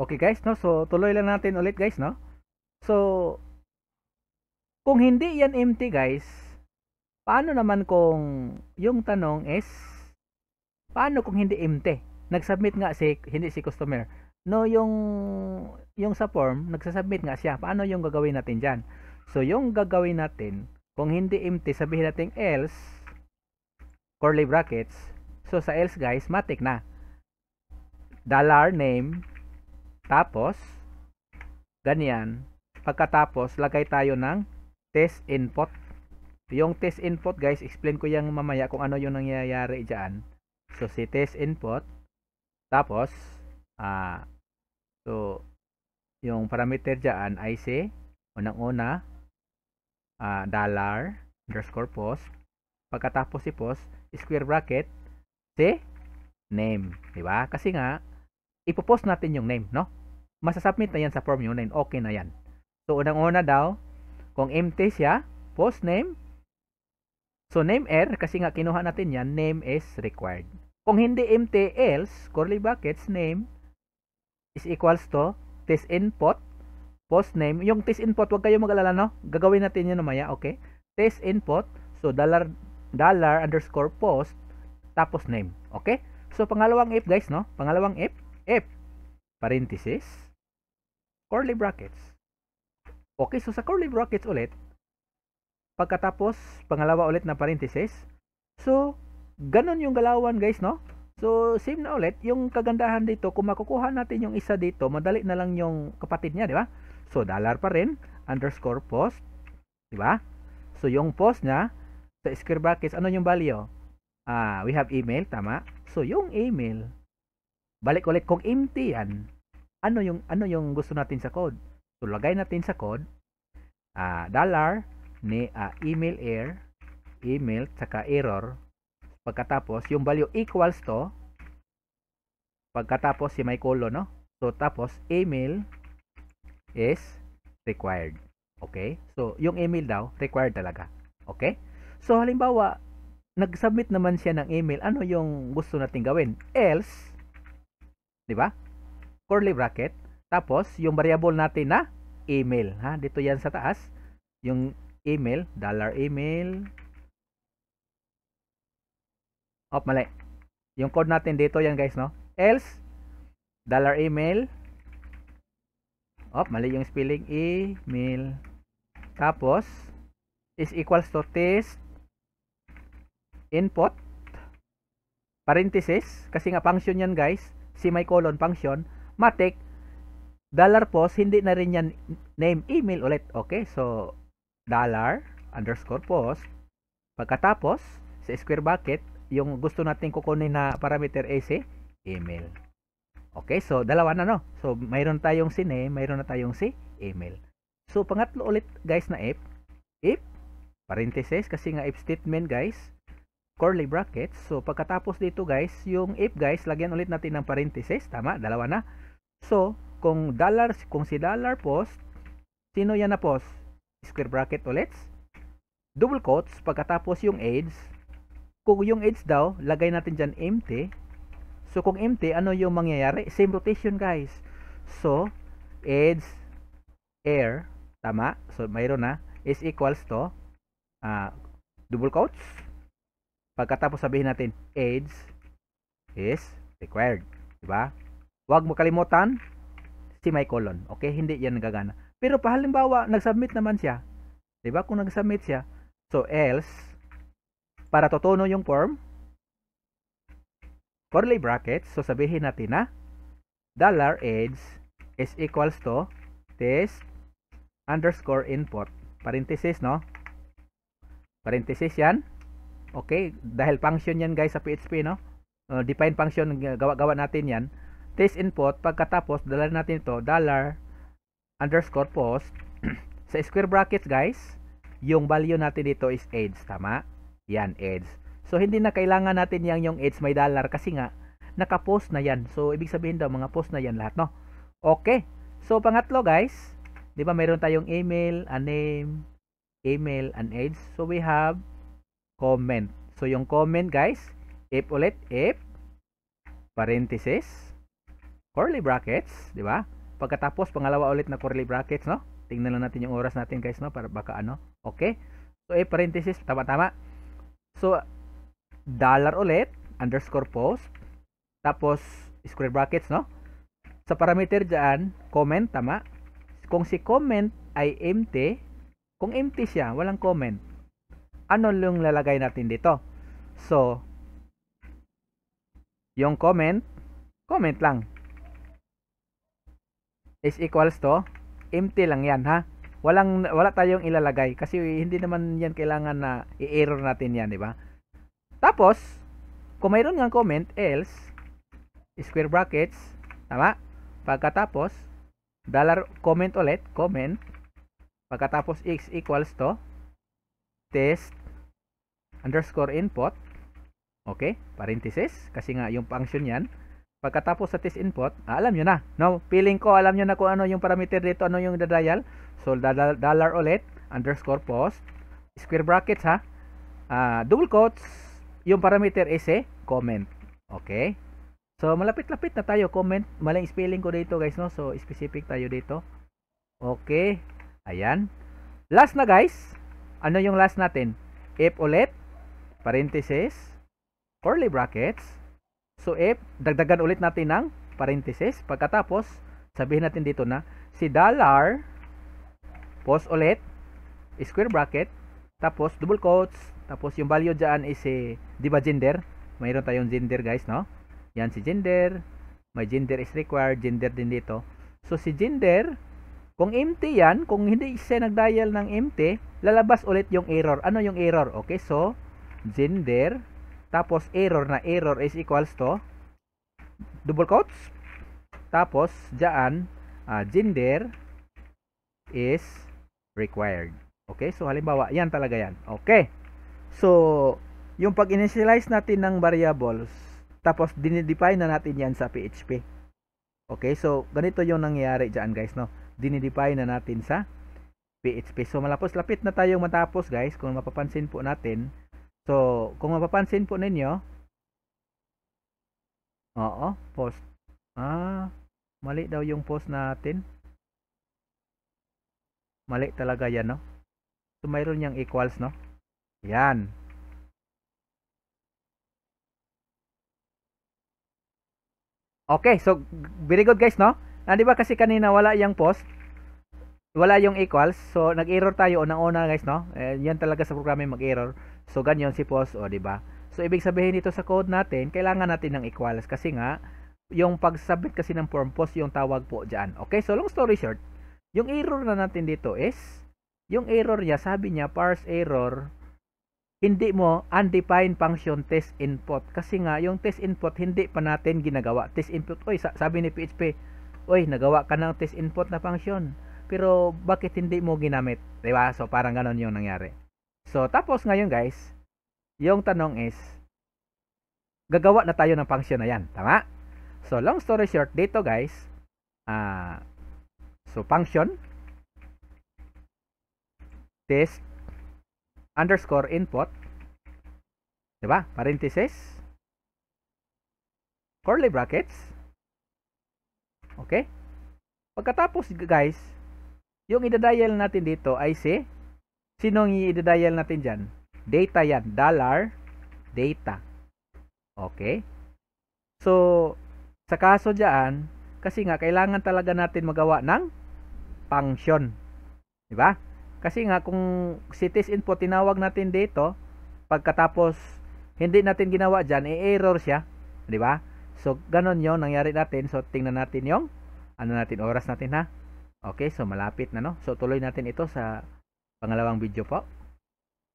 Okay guys, no? So, tuloy lang natin ulit guys, no? So, kung hindi yan empty guys, paano naman kung yung tanong is, paano kung hindi empty? Nag-submit nga hindi si customer. No, yung sa form, nagsasubmit nga siya. Paano yung gagawin natin dyan? So, yung gagawin natin, kung hindi empty, sabihin natin else, curly brackets. So, sa else guys, matik na. $name, tapos, ganyan. Pagkatapos, lagay tayo ng test input. Yung test input guys, explain ko yung mamaya kung ano yung nangyayari dyan. So, si test input, tapos, so, yung parameter dyan ay si, unang-una, $_post. Pagkatapos si post, square bracket, si name. Diba? Kasi nga, ipopost natin yung name, no? Masasubmit na yan sa form yung name. Okay na yan. So, unang-una daw, kung empty siya, post name. So, name error, kasi nga kinuha natin yan, name is required. Kung hindi empty, else, curly brackets, name is equals to test input, post name. Yung test input, wag kayo mag-alala, no? Gagawin natin yun namaya, okay? Test input, so $_post, tapos name, okay? So, pangalawang if, guys, no? Pangalawang if, parenthesis, curly brackets. Okay, so sa curly brackets ulit, pagkatapos, pangalawa ulit na parenthesis, so, ganun yung galawan, guys, no? So, same na ulit, yung kagandahan dito, kung makukuha natin yung isa dito, madali na lang yung kapatid niya, di ba? So, $ pa rin, _post, di ba? So, yung post niya, sa square brackets, ano yung value? We have email, tama? So, yung email, balik ulit, kung empty yan, ano yung gusto natin sa code? So, lagay natin sa code, email email, saka error, pagkatapos, yung value equals to, pagkatapos si may colon, no? So, tapos, email is required. Okay? So, yung email daw, required talaga. Okay? So, halimbawa, nag-submit naman siya ng email, ano yung gusto natin gawin? Else, di ba? Curly bracket, tapos, yung variable natin na email. Ha? Dito yan sa taas, yung email, $email. Mali. Yung code natin dito yan guys, no? Else, $email. Mali yung spelling, email. Tapos, is equals to test input, parenthesis, kasi nga function yan guys, semicolon function, matik, $post, hindi na rin yan name, email ulit. Okay, so, $_post, pagkatapos, sa square bracket, yung gusto natin kukunin na parameter ay si email. Okay, so, dalawa na, no? So, mayroon tayong si name, mayroon na tayong si email. So, pangatlo ulit guys na if, parenthesis, kasi nga if statement guys, curly brackets. So, pagkatapos dito guys, yung if guys, lagyan ulit natin ng parenthesis. Tama, dalawa na. So, kung si $post, sino yan na post? Square bracket ulit. Double quotes, pagkatapos yung age. Kung yung age daw, lagay natin dyan empty. So, kung empty, ano yung mangyayari? Same rotation guys. So, age, air, tama. So, mayroon na, is equals to, double quotes. Pagkatapos sabihin natin, age is required. Diba? Huwag mo kalimutan, semicolon. Okay? Hindi yan nagagana. Pero halimbawa, nag-submit naman siya. Diba? Kung nag-submit siya, so else, para tutuno yung form, curly brackets, so sabihin natin na, $age is equals to test _input. Parenthesis, no? Parenthesis yan. Okay, dahil function yan guys sa PHP, no? Define function, gawa natin yan. Test input, pagkatapos, dala natin ito, $_post. Sa square brackets guys, yung value natin dito is age, tama? Yan, age. So, hindi na kailangan natin yung age may dollar kasi nga, naka-post na yan. So, ibig sabihin daw, mga post na yan lahat, no? Okay. So, pangatlo guys, di ba mayroon tayong email, a name, email, and age. So, we have comment. So, yung comment guys, if ulit, if, parenthesis, curly brackets, di ba? Pagkatapos, pangalawa ulit na curly brackets, no? Tingnan lang natin yung oras natin, guys, no? Para baka ano. Okay? So, parenthesis, tama-tama. So, dollar ulit, underscore post, tapos, square brackets, no? Sa parameter dyan, comment, tama? Kung si comment ay empty, kung empty siya, walang comment, ano yung lalagay natin dito? So, yung comment lang. Is equals to, empty lang yan, ha? Wala tayong ilalagay kasi hindi naman yan kailangan na i-error natin yan, di ba? Tapos, kung mayroon ngang comment, else, square brackets, tama? Pagkatapos, dollar comment ulit, comment, pagkatapos x equals to, test, underscore input, okay, parenthesis, kasi nga yung function yan, pagkatapos sa test input, alam nyo na, no? Feeling ko, alam nyo na kung ano yung parameter dito, ano yung dial, so dollar ulit, underscore post, square brackets, ha, double quotes, yung parameter is comment, okay? So, malapit-lapit na tayo. Comment. Maling spelling ko dito, guys, no? So, specific tayo dito. Okay. Ayan. Last na, guys. Ano yung last natin? If ulit, parenthesis, curly brackets. So, if, dagdagan ulit natin ng parenthesis. Pagkatapos, sabihin natin dito na, si dollar, post ulit, square bracket, tapos, double quotes, tapos, yung value dyan is, di ba, gender? Mayroon tayong gender, guys, no? Yan si gender, may gender is required, gender din dito. So si gender, kung empty yan, kung hindi siya nag-dial ng empty, lalabas ulit yung error. Ano yung error? Okay, so gender, tapos error na error is equals to, double quotes, tapos dyan, gender is required. Okay, so halimbawa, yan talaga yan. Okay, so yung pag-initialize natin ng variables, tapos dinidefine na natin yan sa PHP. Okay, so ganito yung nangyayari dyan, guys, no? Dinidefine na natin sa PHP. So malapos-lapit na tayong matapos, guys, kung mapapansin po natin. So, kung mapapansin po ninyo, post. Mali daw yung post natin. Mali talaga yan, no? So mayroon yang equals, no? Yan. Okay, so very good, guys, no? Di ba kasi kanina wala yung post, wala yung equals, so nag-error tayo unang-una, guys, no? Yan talaga sa programming mag-error. So ganyan si post, di ba? So ibig sabihin dito sa code natin, kailangan natin ng equals kasi nga yung pag-submit kasi ng form post yung tawag po diyan. Okay, so long story short, yung error na natin dito is yung error niya, sabi niya parse error, hindi mo undefined function test input. Kasi nga, yung test input, hindi pa natin ginagawa. Test input, sabi ni PHP, nagawa ka ng test input na function. Pero, bakit hindi mo ginamit? Diba? So, parang ganon yung nangyari. So, tapos ngayon, guys, yung tanong is, gagawa na tayo ng function na yan. Tama? So, long story short, dito, guys, so, function, test, underscore input, diba? Parenthesis, curly brackets, okay? Pagkatapos, guys, yung i-dial natin dito ay sinong i-dial natin dyan? Data yan, dollar, data, okay? So, sa kaso dyan, kasi nga, kailangan talaga natin magawa ng function, diba? Kasi nga, kung si test input tinawag natin dito, pagkatapos hindi natin ginawa dyan, error siya. Di ba? So, ganon yung nangyari natin. So, tingnan natin yung oras natin, ha? Okay, so malapit na, no? So, tuloy natin ito sa pangalawang video po.